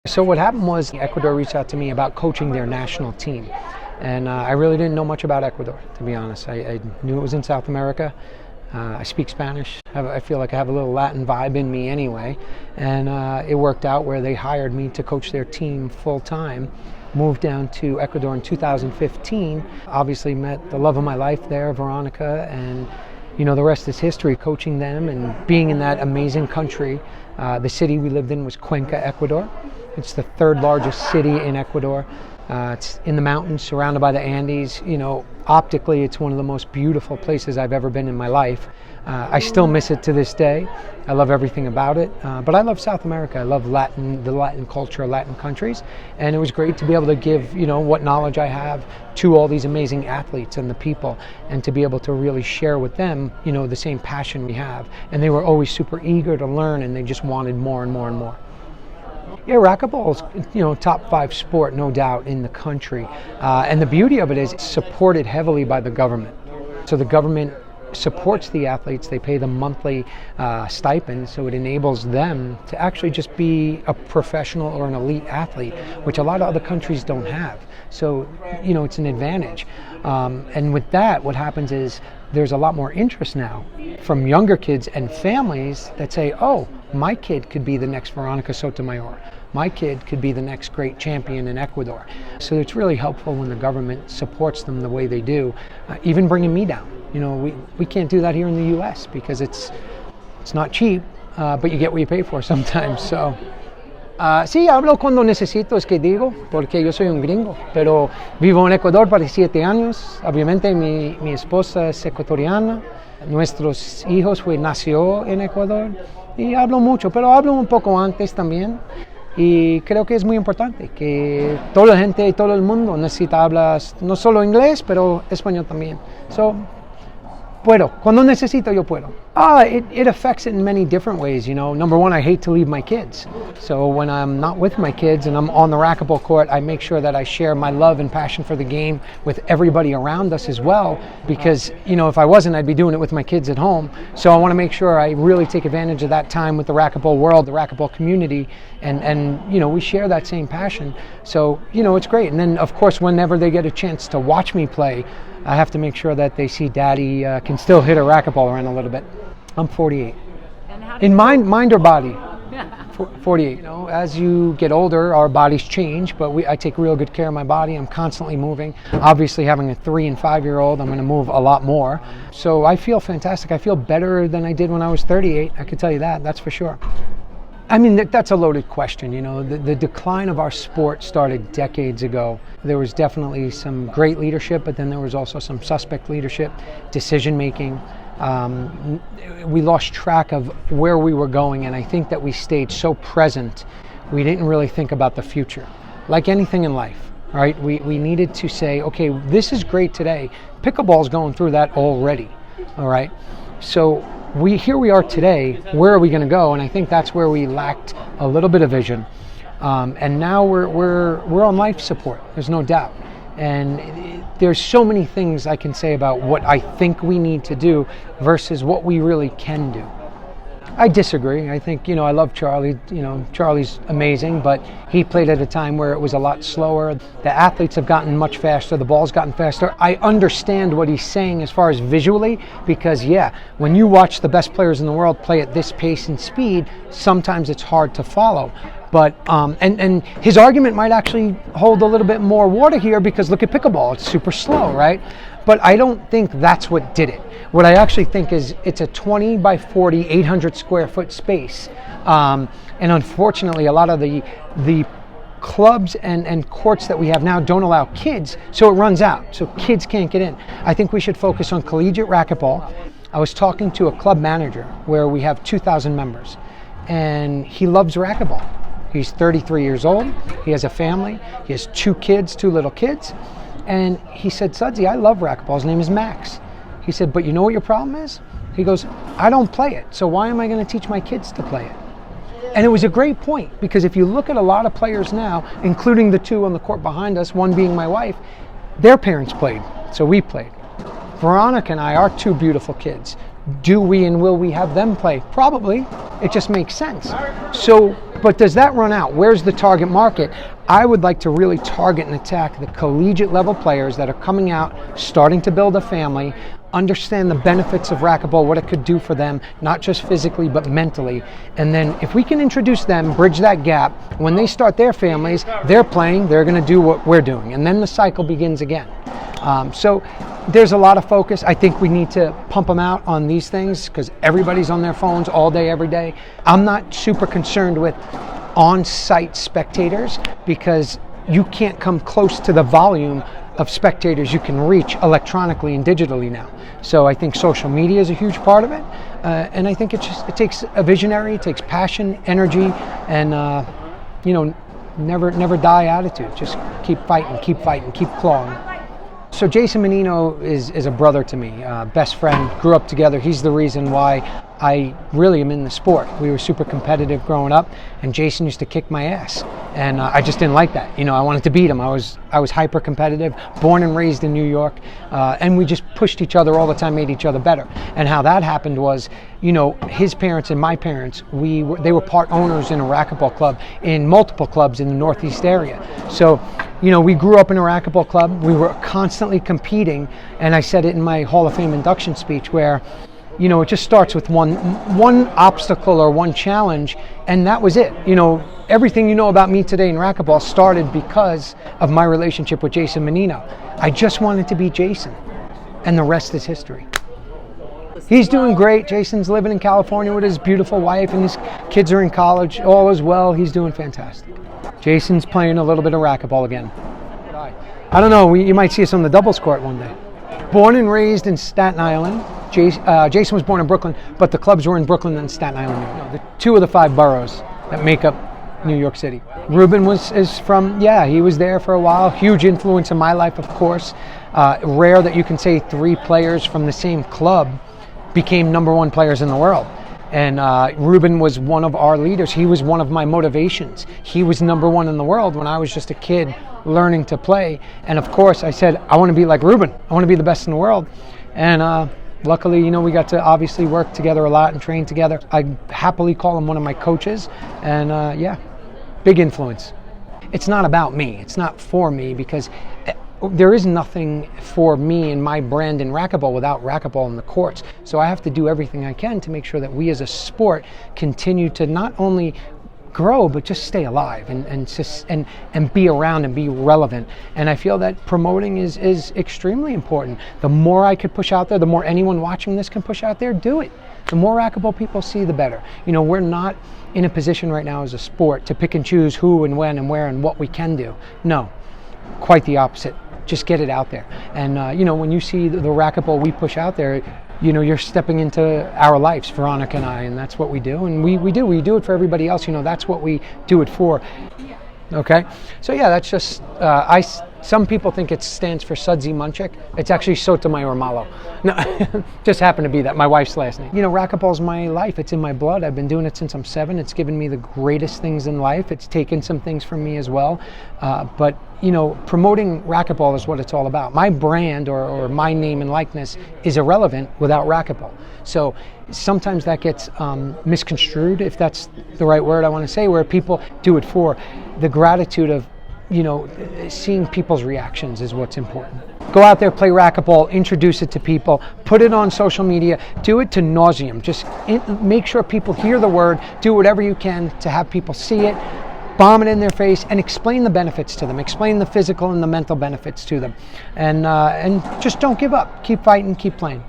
So what happened was Ecuador reached out to me about coaching their national team. And I really didn't know much about Ecuador, to be honest. I knew it was in South America. I speak Spanish. I feel like I have a little Latin vibe in me anyway. And it worked out where they hired me to coach their team full time. Moved down to Ecuador in 2015. Obviously met the love of my life there, Veronica, and you know, the rest is history, coaching them and being in that amazing country. The city we lived in was Cuenca, Ecuador. It's the third largest city in Ecuador. It's in the mountains, surrounded by the Andes. You know, optically, it's one of the most beautiful places I've ever been in my life. I still miss it to this day. I love everything about it. But I love South America. I love the Latin culture, Latin countries. And it was great to be able to give, you know, what knowledge I have to all these amazing athletes and the people, and to be able to really share with them, you know, the same passion we have. And they were always super eager to learn, and they just wanted more and more and more. Yeah, racquetball is, you know, top 5 sport, no doubt, in the country. And the beauty of it is it's supported heavily by the government. So the government supports the athletes. They pay them monthly stipends, so it enables them to actually just be a professional or an elite athlete, which a lot of other countries don't have. So, you know, it's an advantage. And with that, what happens is there's a lot more interest now from younger kids and families that say, oh, my kid could be the next Vero Sotomayor. My kid could be the next great champion in Ecuador. So it's really helpful when the government supports them the way they do, even bringing me down. You know, we can't do that here in the U.S. because it's not cheap, but you get what you pay for sometimes. So, sí, hablo cuando necesito, es que digo, porque yo soy un gringo, pero vivo en Ecuador para 7 años. Obviamente mi esposa es ecuatoriana, nuestros hijos nació en Ecuador y hablo mucho, pero hablo un poco antes también. Y creo que es muy importante que toda la gente y todo el mundo necesita hablar no solo inglés, pero español también. So, puedo. Cuando necesito, yo puedo. It affects it in many different ways, you know. Number one, I hate to leave my kids. So when I'm not with my kids and I'm on the racquetball court, I make sure that I share my love and passion for the game with everybody around us as well. Because, you know, if I wasn't, I'd be doing it with my kids at home. So I want to make sure I really take advantage of that time with the racquetball world, the racquetball community, and you know, we share that same passion. So, you know, it's great. And then, of course, whenever they get a chance to watch me play, I have to make sure that they see Daddy can still hit a racquetball around a little bit. I'm 48. And how in mind or body? 48. You know, as you get older, our bodies change, but I take real good care of my body. I'm constantly moving. Obviously, having a 3 and 5-year-old, I'm going to move a lot more. So I feel fantastic. I feel better than I did when I was 38. I can tell you that. That's for sure. I mean, that's a loaded question. You know, the decline of our sport started decades ago. There was definitely some great leadership, but then there was also some suspect leadership, decision making. We lost track of where we were going, and I think that we stayed so present, we didn't really think about the future. Like anything in life, right? We needed to say, okay, this is great today. Pickleball's going through that already, all right? So here we are today. Where are we going to go? And I think that's where we lacked a little bit of vision. And now we're on life support. There's no doubt. And there's so many things I can say about what I think we need to do versus what we really can do. I disagree. I think, you know, I love Charlie. You know, Charlie's amazing, but he played at a time where it was a lot slower. The athletes have gotten much faster. The ball's gotten faster. I understand what he's saying as far as visually, because, yeah, when you watch the best players in the world play at this pace and speed, sometimes it's hard to follow. But, and his argument might actually hold a little bit more water here, because look at pickleball. It's super slow, right? But I don't think that's what did it. What I actually think is it's a 20 by 40, 800 square foot space. And unfortunately, a lot of the clubs and courts that we have now don't allow kids, so it runs out. So kids can't get in. I think we should focus on collegiate racquetball. I was talking to a club manager where we have 2,000 members, and he loves racquetball. He's 33 years old. He has a family. He has 2 little kids. And he said, Sudsy, I love racquetball. His name is Max. He said, but you know what your problem is? He goes, I don't play it, so why am I going to teach my kids to play it? And it was a great point, because if you look at a lot of players now, including the 2 on the court behind us, one being my wife, their parents played, so we played. Veronica and I are 2 beautiful kids. Do we and will we have them play? Probably. It just makes sense. So But does that run out? Where's the target market? I would like to really target and attack the collegiate level players that are coming out, starting to build a family, understand the benefits of racquetball, what it could do for them, not just physically, but mentally. And then if we can introduce them, bridge that gap, when they start their families, they're playing, they're going to do what we're doing. And then the cycle begins again. So there's a lot of focus. I think we need to pump them out on these things because everybody's on their phones all day, every day. I'm not super concerned with on-site spectators because you can't come close to the volume of spectators you can reach electronically and digitally now. So I think social media is a huge part of it, and I think it takes a visionary, it takes passion, energy, and never die attitude. Just keep fighting, keep clawing. So Jason Mannino is a brother to me, best friend, grew up together. He's the reason why I really am in the sport. We were super competitive growing up, and Jason used to kick my ass, and I just didn't like that. I wanted to beat him. I was hyper competitive, born and raised in New York, and we just pushed each other all the time, made each other better. And how that happened was, his parents and my parents, they were part owners in a racquetball club, in multiple clubs in the Northeast area. So, we grew up in a racquetball club. We were constantly competing, and I said it in my Hall of Fame induction speech where, it just starts with one obstacle or one challenge, and that was it. Everything you know about me today in racquetball started because of my relationship with Jason Mannino. I just wanted to beat Jason, and the rest is history. He's doing great. Jason's living in California with his beautiful wife, and his kids are in college. All is well. He's doing fantastic. Jason's playing a little bit of racquetball again. I don't know. You might see us on the doubles court one day. Born and raised in Staten Island. Jason was born in Brooklyn, but the clubs were in Brooklyn and Staten Island. The 2 of the 5 boroughs that make up New York City. Ruben is from, he was there for a while. Huge influence in my life, of course. Rare that you can say 3 players from the same club became #1 players in the world. And Ruben was one of our leaders. He was one of my motivations. He was #1 in the world when I was just a kid learning to play. And of course, I said, I want to be like Ruben. I want to be the best in the world. And luckily, we got to obviously work together a lot and train together. I happily call him one of my coaches. And big influence. It's not about me. It's not for me because there is nothing for me and my brand in racquetball without racquetball in the courts. So I have to do everything I can to make sure that we as a sport continue to not only grow but just stay alive and be around and be relevant. And I feel that promoting is extremely important. The more I could push out there, the more anyone watching this can push out there, do it. The more racquetball people see, the better. We're not in a position right now as a sport to pick and choose who and when and where and what we can do. No, quite the opposite. Just get it out there. And when you see the racquetball we push out there, you're stepping into our lives, Veronica and I, and that's what we do. And we do it for everybody else. That's what we do it for. Okay, so that's just some people think it stands for Sudsy Monchik. It's actually Sotomayor Malo. No, just happened to be that, my wife's last name. Racquetball's my life. It's in my blood. I've been doing it since I'm 7. It's given me the greatest things in life. It's taken some things from me as well. But promoting racquetball is what it's all about. My brand or my name and likeness is irrelevant without racquetball. So sometimes that gets misconstrued, if that's the right word I want to say, where people do it for the gratitude of seeing people's reactions is what's important. Go out there, play racquetball, introduce it to people, put it on social media, do it to nauseam. Just make sure people hear the word, do whatever you can to have people see it, bomb it in their face, and explain the benefits to them, explain the physical and the mental benefits to them. And just don't give up. Keep fighting, keep playing.